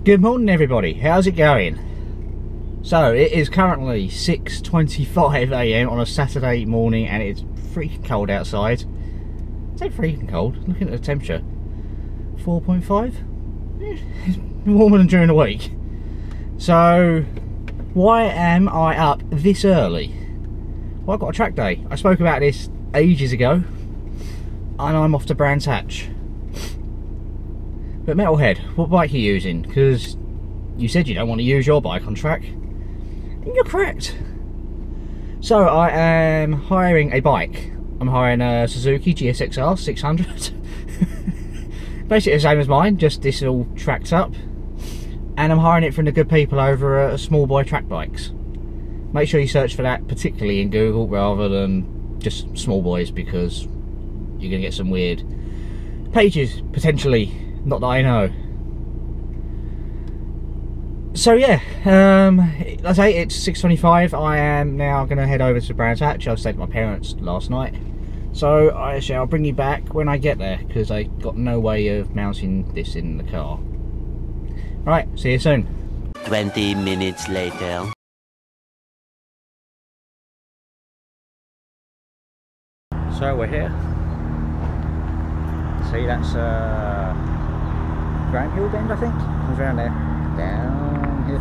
Good morning everybody, how's it going? So it is currently 6:25 AM on a Saturday morning and it's freaking cold outside. I say freaking cold, looking at the temperature, 4.5? It's warmer than during the week. So why am I up this early? Well, I've got a track day. I spoke about this ages ago and I'm off to Brands Hatch. But Metalhead, what bike are you using? Because you said you don't want to use your bike on track. And you're correct. So I am hiring a bike. I'm hiring a Suzuki gsxr 600. Basically the same as mine, just this all tracked up. And I'm hiring it from the good people over at Smallboys Trackbikes. Make sure you search for that, particularly in Google, rather than just Smallboys, because you're going to get some weird pages, potentially. Not that I know. So yeah, like I say, it's 6:25. I am now going to head over to Brands Hatch. I stayed with my parents last night, so I shall bring you back when I get there, because I got no way of mounting this in the car. Right, see you soon. 20 minutes later. So we're here. See, that's Grand Hill Bend, I think. Comes around there, down here,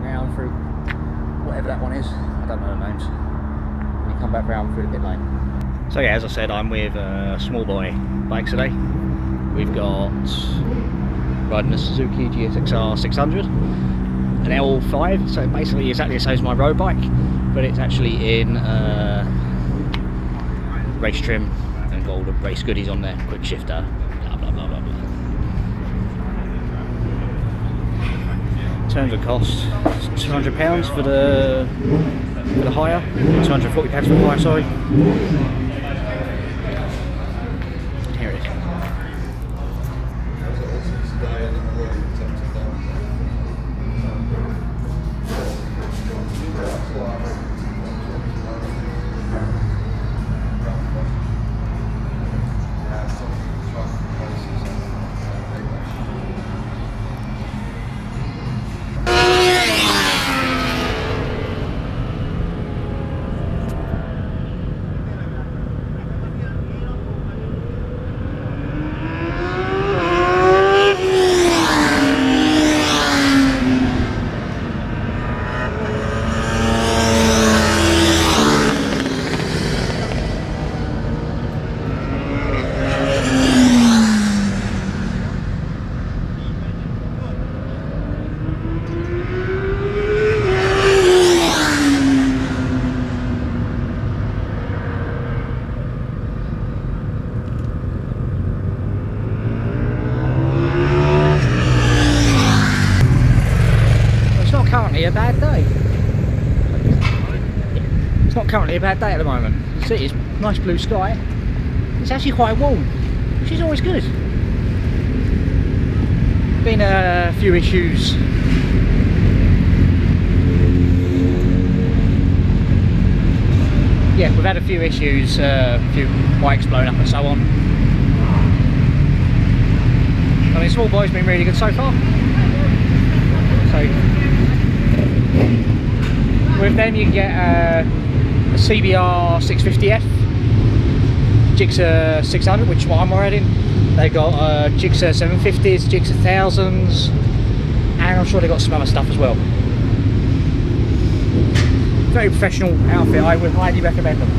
round through whatever that one is. I don't know the names. And you come back round through the pit lane. So yeah, as I said, I'm with Smallboys Bikes today. We've got riding a Suzuki gsxr 600, an L5. So basically exactly the same as my road bike, but it's actually in race trim and got all the race goodies on there. Quick shifter. Blah blah blah blah blah. In terms of cost, it's £200 for the hire, £240 for the hire, sorry. Here it is. A bad day. It's not currently a bad day at the moment. See, it's nice blue sky. It's actually quite warm, which is always good. Been a few issues. Yeah, we've had a few issues, a few bikes blown up and so on. I mean, Smallboys been really good so far. So with them you can get a CBR 650F, gsxr 600, which is what I'm riding. They got gsxr 750s, gsxr 1000s, and I'm sure they got some other stuff as well. Very professional outfit, I would highly recommend them.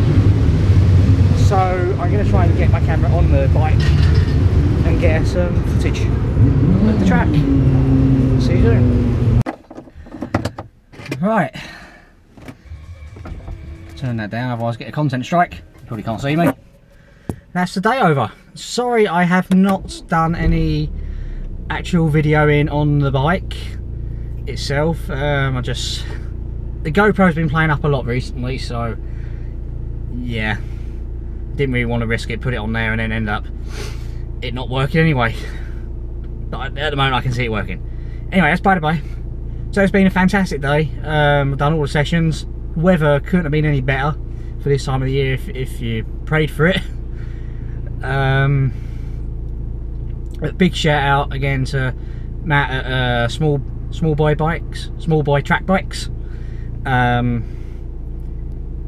So I'm going to try and get my camera on the bike and get some footage of the track. See you soon. Right, turn that down, otherwise I get a content strike. You probably can't see me. That's the day over. Sorry I have not done any actual videoing on the bike itself. The GoPro's been playing up a lot recently, so yeah, didn't really want to risk it, put it on there and then end up it not working anyway. But at the moment I can see it working. Anyway, that's by the by. So it's been a fantastic day. I've done all the sessions. Weather couldn't have been any better for this time of the year if you prayed for it. A big shout out again to Matt at Smallboys Trackbikes.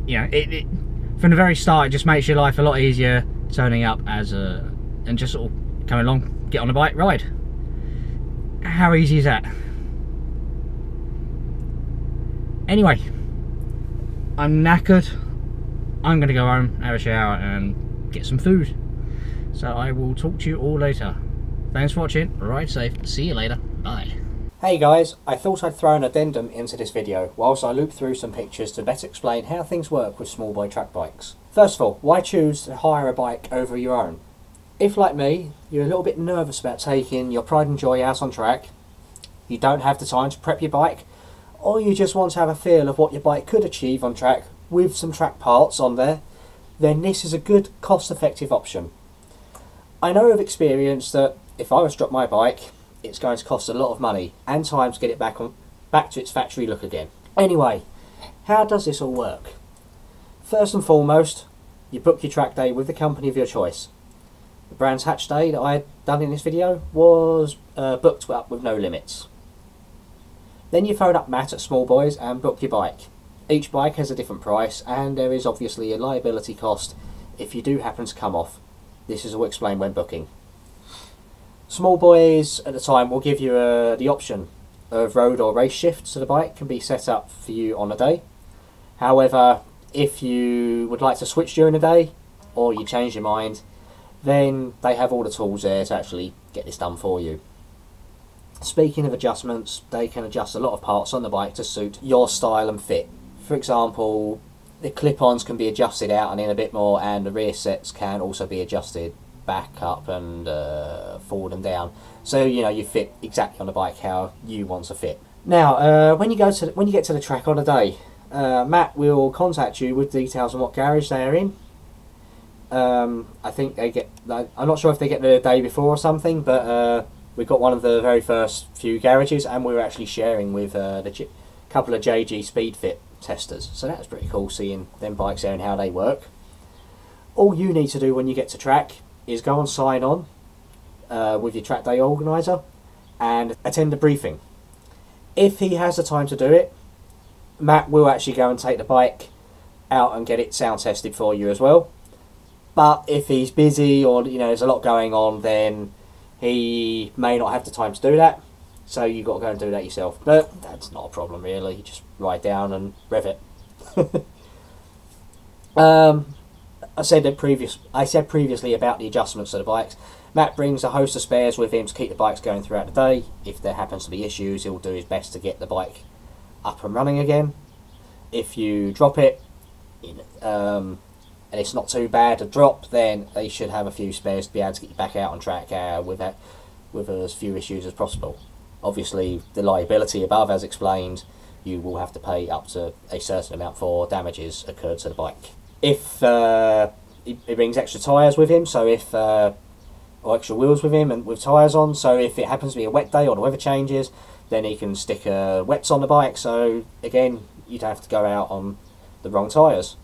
You know, it from the very start, it just makes your life a lot easier turning up as a and just sort of coming along, get on a bike, ride. How easy is that? Anyway, I'm knackered. I'm gonna go home, have a shower and get some food. So I will talk to you all later. Thanks for watching, ride safe, see you later, bye. Hey guys, I thought I'd throw an addendum into this video whilst I loop through some pictures to better explain how things work with Smallboys Trackbikes. First of all, why choose to hire a bike over your own? If, like me, you're a little bit nervous about taking your pride and joy out on track, you don't have the time to prep your bike, or you just want to have a feel of what your bike could achieve on track with some track parts on there, then this is a good cost-effective option. I know of experience that if I was to drop my bike, it's going to cost a lot of money and time to get it back to its factory look again. Anyway, how does this all work? First and foremost, you book your track day with the company of your choice. The Brands Hatch day that I had done in this video was booked up with no limits. Then you phone up Matt at Smallboys and book your bike. Each bike has a different price and there is obviously a liability cost if you do happen to come off. This is all explained when booking. Smallboys at the time will give you the option of road or race shift, so the bike can be set up for you on a day. However, if you would like to switch during the day or you change your mind, then they have all the tools there to actually get this done for you. Speaking of adjustments, they can adjust a lot of parts on the bike to suit your style and fit. For example, the clip-ons can be adjusted out and in a bit more, and the rear sets can also be adjusted back up and forward and down, so you know you fit exactly on the bike how you want to fit. Now, when you get to the track on a day, Matt will contact you with details on what garage they are in. I think they get, I'm not sure if they get the day before or something, but we got one of the very first few garages, and we were actually sharing with the couple of JG Speedfit testers, so that was pretty cool seeing them bikes there and how they work. All you need to do when you get to track is go and sign on with your track day organiser and attend a briefing. If he has the time to do it, Matt will actually go and take the bike out and get it sound tested for you as well. But if he's busy or there's a lot going on, then he may not have the time to do that, so you've got to go and do that yourself. But that's not a problem really, you just ride down and rev it. I said previously about the adjustments to the bikes. Matt brings a host of spares with him to keep the bikes going throughout the day. If there happens to be issues, he'll do his best to get the bike up and running again. If you drop it, and it's not too bad to drop, then they should have a few spares to be able to get you back out on track with as few issues as possible. Obviously, the liability above, as explained, you will have to pay up to a certain amount for damages occurred to the bike. If he brings extra tyres with him, or extra wheels with him and with tyres on, so if it happens to be a wet day or the weather changes, then he can stick wets on the bike, so again you don't have to go out on the wrong tyres.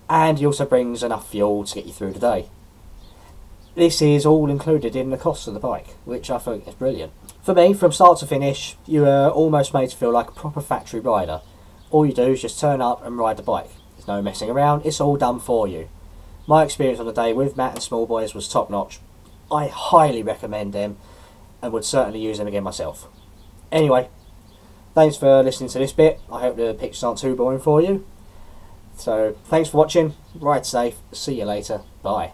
And he also brings enough fuel to get you through the day. This is all included in the cost of the bike, which I think is brilliant. For me, from start to finish, you are almost made to feel like a proper factory rider. All you do is just turn up and ride the bike. There's no messing around, it's all done for you. My experience on the day with Matt and Smallboys was top notch. I highly recommend them and would certainly use them again myself. Anyway, thanks for listening to this bit. I hope the pictures aren't too boring for you. So, thanks for watching, ride safe, see you later, bye.